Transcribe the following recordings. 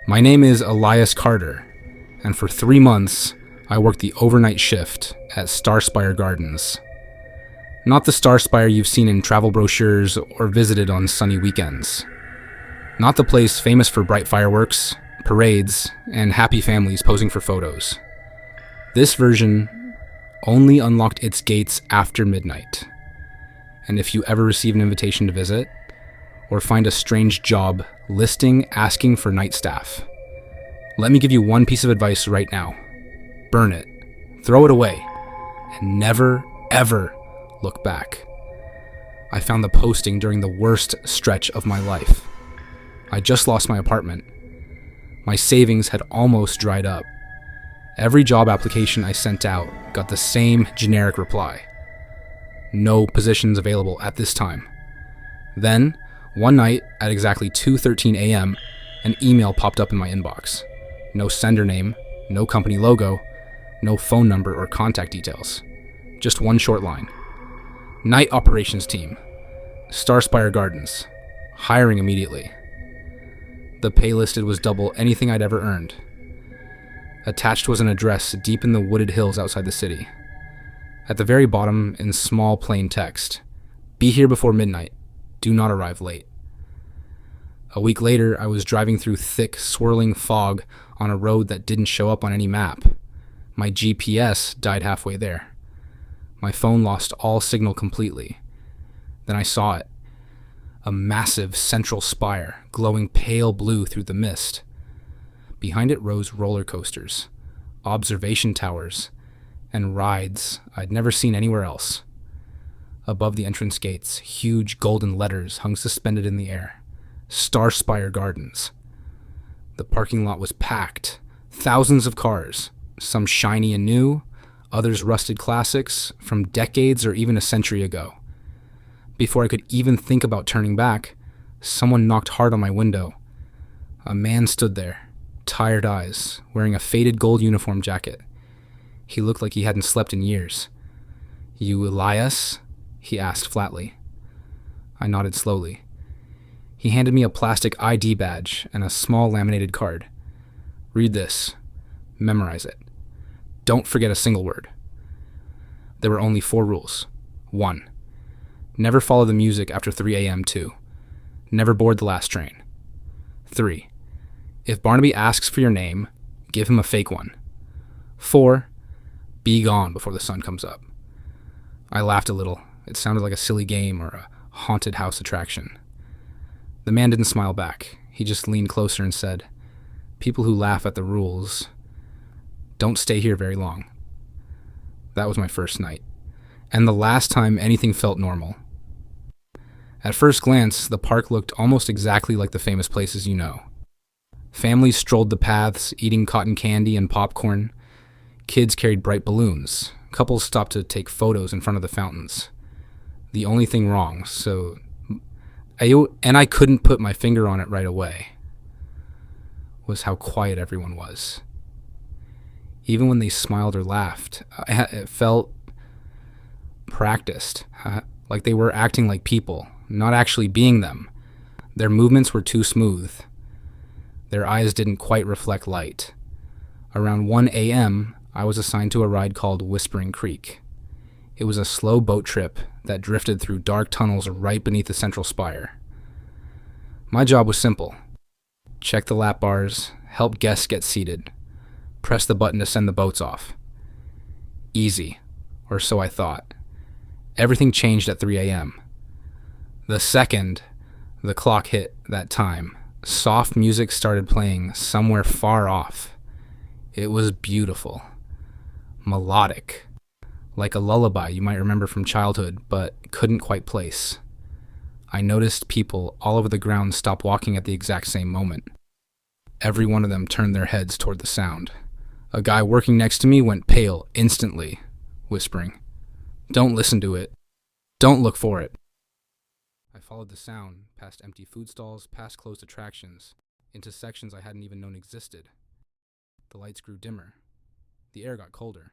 My name is Elias Carter, and for 3 months, I worked the overnight shift at Starspire Gardens. Not the Starspire you've seen in travel brochures or visited on sunny weekends. Not the place famous for bright fireworks, parades, and happy families posing for photos. This version only unlocked its gates after midnight. And if you ever receive an invitation to visit, or find a strange job listing asking for night staff, let me give you one piece of advice right now. Burn it, throw it away, and never, ever look back. I found the posting during the worst stretch of my life. I just lost my apartment. My savings had almost dried up. Every job application I sent out got the same generic reply. No positions available at this time. Then, one night at exactly 2:13 a.m., an email popped up in my inbox. No sender name, no company logo, no phone number or contact details. Just one short line. Night operations team. Starspire Gardens. Hiring immediately. The pay listed was double anything I'd ever earned. Attached was an address deep in the wooded hills outside the city. At the very bottom, in small plain text, "Be here before midnight. Do not arrive late." A week later, I was driving through thick, swirling fog on a road that didn't show up on any map. My GPS died halfway there. My phone lost all signal completely. Then I saw it. A massive central spire, glowing pale blue through the mist. Behind it rose roller coasters, observation towers, and rides I'd never seen anywhere else. Above the entrance gates, huge golden letters hung suspended in the air. Starspire Gardens. The parking lot was packed. Thousands of cars, some shiny and new, others rusted classics from decades or even a century ago. Before I could even think about turning back, someone knocked hard on my window. A man stood there, tired eyes, wearing a faded gold uniform jacket. He looked like he hadn't slept in years. "You Elias?" he asked flatly. I nodded slowly. He handed me a plastic ID badge and a small laminated card. "Read this. Memorize it. Don't forget a single word." There were only 4 rules. 1. Never follow the music after 3 a.m. 2. Never board the last train. 3. If Barnaby asks for your name, give him a fake one. 4. Be gone before the sun comes up. I laughed a little. It sounded like a silly game or a haunted house attraction. The man didn't smile back. He just leaned closer and said, "People who laugh at the rules don't stay here very long." That was my first night, and the last time anything felt normal. At first glance, the park looked almost exactly like the famous places you know. Families strolled the paths, eating cotton candy and popcorn. Kids carried bright balloons. Couples stopped to take photos in front of the fountains. The only thing wrong, I couldn't put my finger on it right away, was how quiet everyone was. Even when they smiled or laughed, it felt practiced, like they were acting like people, not actually being them. Their movements were too smooth. Their eyes didn't quite reflect light. Around 1 a.m., I was assigned to a ride called Whispering Creek. It was a slow boat trip that drifted through dark tunnels right beneath the central spire. My job was simple. Check the lap bars, help guests get seated, press the button to send the boats off. Easy, or so I thought. Everything changed at 3 a.m. The second the clock hit that time, soft music started playing somewhere far off. It was beautiful. Melodic. Like a lullaby you might remember from childhood, but couldn't quite place. I noticed people all over the ground stop walking at the exact same moment. Every one of them turned their heads toward the sound. A guy working next to me went pale instantly, whispering, "Don't listen to it. Don't look for it." I followed the sound, past empty food stalls, past closed attractions, into sections I hadn't even known existed. The lights grew dimmer. The air got colder.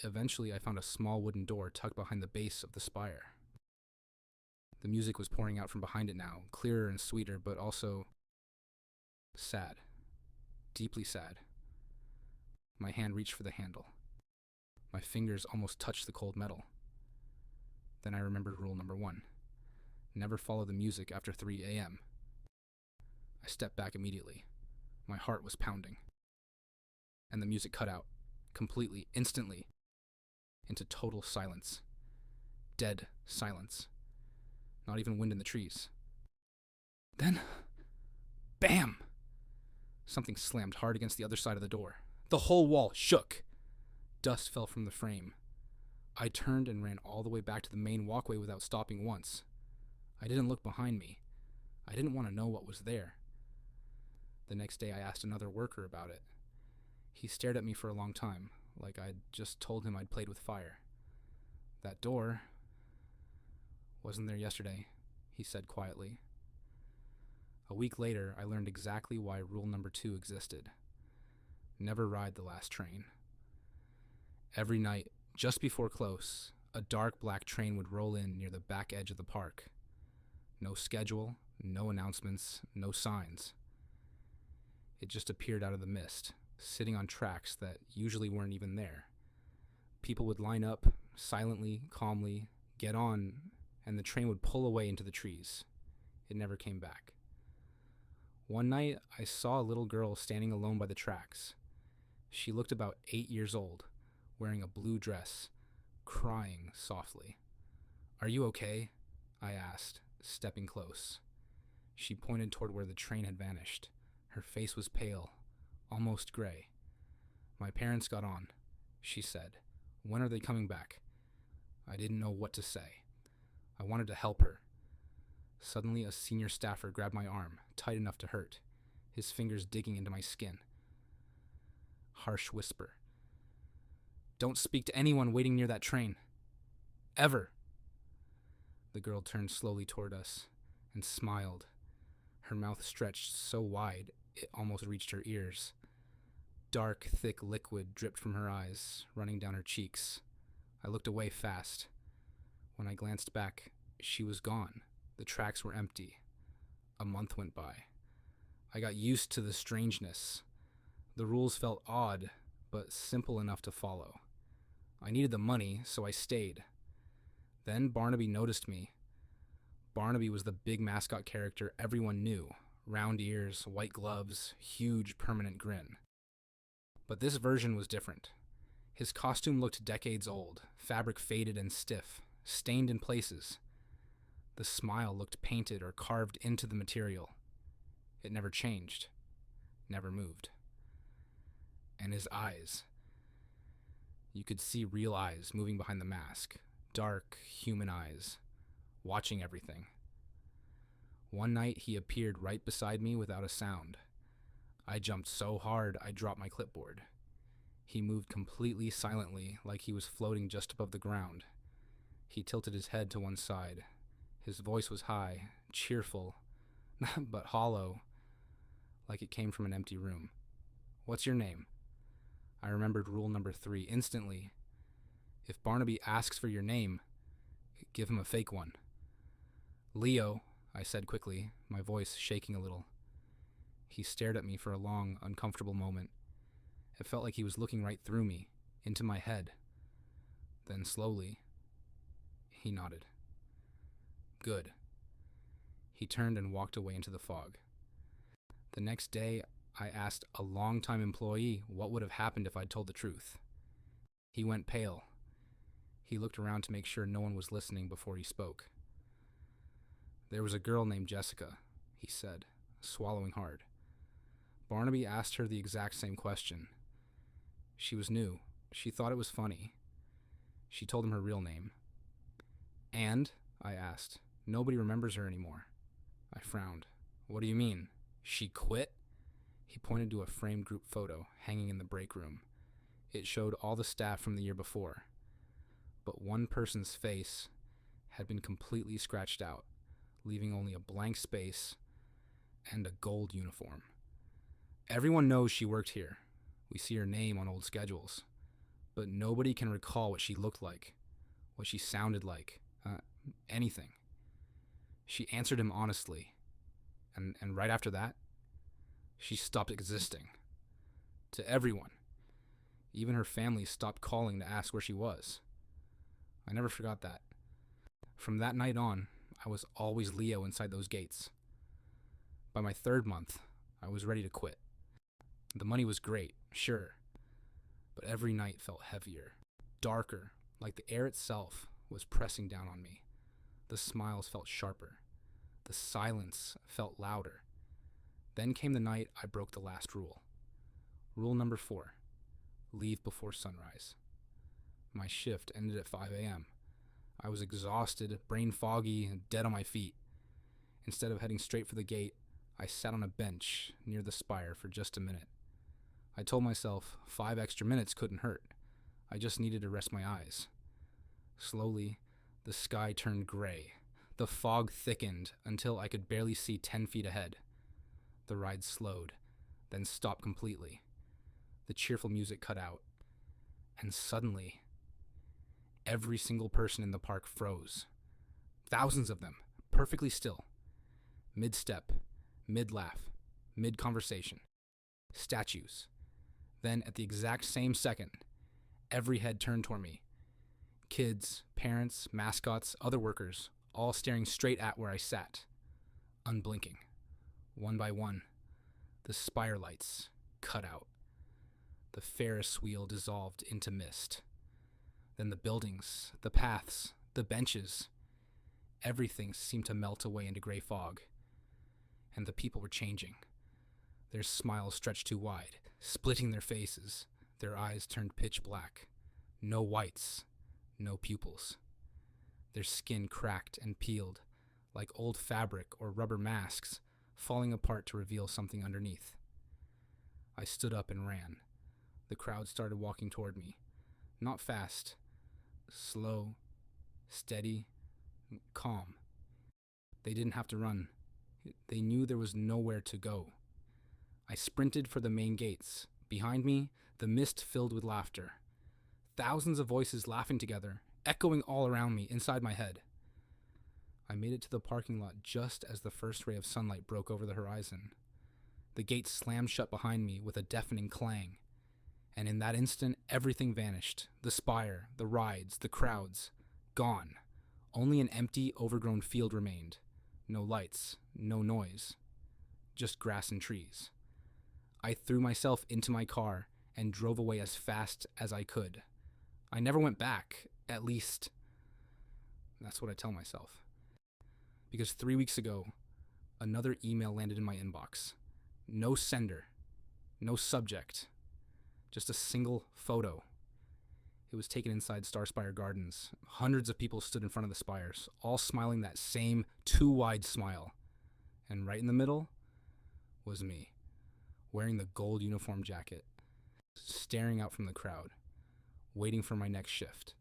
Eventually, I found a small wooden door tucked behind the base of the spire. The music was pouring out from behind it now, clearer and sweeter, but also Sad. Deeply sad. My hand reached for the handle. My fingers almost touched the cold metal. Then I remembered rule number 1. Never follow the music after 3 a.m. I stepped back immediately. My heart was pounding. And the music cut out, completely, instantly, into total silence. Dead silence. Not even wind in the trees. Then, bam! Something slammed hard against the other side of the door. The whole wall shook. Dust fell from the frame. I turned and ran all the way back to the main walkway without stopping once. I didn't look behind me. I didn't want to know what was there. The next day I asked another worker about it. He stared at me for a long time, like I'd just told him I'd played with fire. That door wasn't there yesterday, he said quietly. A week later, I learned exactly why rule number 2 existed. Never ride the last train. Every night, just before close, a dark black train would roll in near the back edge of the park. No schedule, no announcements, no signs. It just appeared out of the mist, sitting on tracks that usually weren't even there. People would line up, silently, calmly, get on, and the train would pull away into the trees. It never came back. One night, I saw a little girl standing alone by the tracks. She looked about 8 years old, wearing a blue dress, crying softly. "Are you okay?" I asked, stepping close. She pointed toward where the train had vanished. Her face was pale, almost gray. "My parents got on," she said. "When are they coming back?" I didn't know what to say. I wanted to help her. Suddenly, a senior staffer grabbed my arm, tight enough to hurt, his fingers digging into my skin. Harsh whisper. "Don't speak to anyone waiting near that train. Ever." The girl turned slowly toward us and smiled. Her mouth stretched so wide it almost reached her ears. Dark, thick liquid dripped from her eyes, running down her cheeks. I looked away fast. When I glanced back, she was gone. The tracks were empty. A month went by. I got used to the strangeness. The rules felt odd, but simple enough to follow. I needed the money, so I stayed. Then Barnaby noticed me. Barnaby was the big mascot character everyone knew. Round ears, white gloves, huge permanent grin. But this version was different. His costume looked decades old, fabric faded and stiff, stained in places. The smile looked painted or carved into the material. It never changed, never moved. And his eyes. You could see real eyes moving behind the mask, dark, human eyes, watching everything. One night he appeared right beside me without a sound. I jumped so hard I dropped my clipboard. He moved completely silently, like he was floating just above the ground. He tilted his head to one side. His voice was high, cheerful, but hollow, like it came from an empty room. "What's your name?" I remembered rule number 3 instantly. If Barnaby asks for your name, give him a fake one. "Leo," I said quickly, my voice shaking a little. He stared at me for a long, uncomfortable moment. It felt like he was looking right through me, into my head. Then slowly, he nodded. "Good." He turned and walked away into the fog. The next day, I asked a longtime employee what would have happened if I'd told the truth. He went pale. He looked around to make sure no one was listening before he spoke. "There was a girl named Jessica," he said, swallowing hard. Barnaby asked her the exact same question. She was new. She thought it was funny. She told him her real name. "And?" I asked. "Nobody remembers her anymore." I frowned. "What do you mean? She quit?" He pointed to a framed group photo hanging in the break room. It showed all the staff from the year before. But one person's face had been completely scratched out, leaving only a blank space and a gold uniform. Everyone knows she worked here. We see her name on old schedules. But nobody can recall what she looked like, what she sounded like, anything. She answered him honestly. And right after that, She stopped existing. To everyone. Even her family stopped calling to ask where she was. I never forgot that. From that night on, I was always Leo inside those gates. By my 3rd month, I was ready to quit. The money was great, sure, but every night felt heavier, darker, like the air itself was pressing down on me. The smiles felt sharper. The silence felt louder. Then came the night I broke the last rule. Rule number 4, leave before sunrise. My shift ended at 5 a.m. I was exhausted, brain foggy, and dead on my feet. Instead of heading straight for the gate, I sat on a bench near the spire for just a minute. I told myself 5 extra minutes couldn't hurt. I just needed to rest my eyes. Slowly, the sky turned gray. The fog thickened until I could barely see 10 feet ahead. The ride slowed, then stopped completely. The cheerful music cut out. And suddenly, every single person in the park froze. Thousands of them, perfectly still. Mid-step, mid-laugh, mid-conversation. Statues. Then, at the exact same second, every head turned toward me. Kids, parents, mascots, other workers, all staring straight at where I sat. Unblinking. One by one, the spire lights cut out. The Ferris wheel dissolved into mist. Then the buildings, the paths, the benches, everything seemed to melt away into gray fog. And the people were changing. Their smiles stretched too wide, splitting their faces. Their eyes turned pitch black. No whites, no pupils. Their skin cracked and peeled, like old fabric or rubber masks, falling apart to reveal something underneath. I stood up and ran. The crowd started walking toward me. Not fast. Slow, steady, calm. They didn't have to run. They knew there was nowhere to go. I sprinted for the main gates. Behind me, the mist filled with laughter. Thousands of voices laughing together, echoing all around me, inside my head. I made it to the parking lot just as the first ray of sunlight broke over the horizon. The gates slammed shut behind me with a deafening clang. And in that instant, everything vanished. The spire, the rides, the crowds. Gone. Only an empty, overgrown field remained. No lights, no noise. Just grass and trees. I threw myself into my car and drove away as fast as I could. I never went back, at least that's what I tell myself. Because 3 weeks ago, another email landed in my inbox. No sender, no subject, just a single photo. It was taken inside Starspire Gardens. Hundreds of people stood in front of the spires, all smiling that same too wide smile. And right in the middle was me, wearing the gold uniform jacket, staring out from the crowd, waiting for my next shift.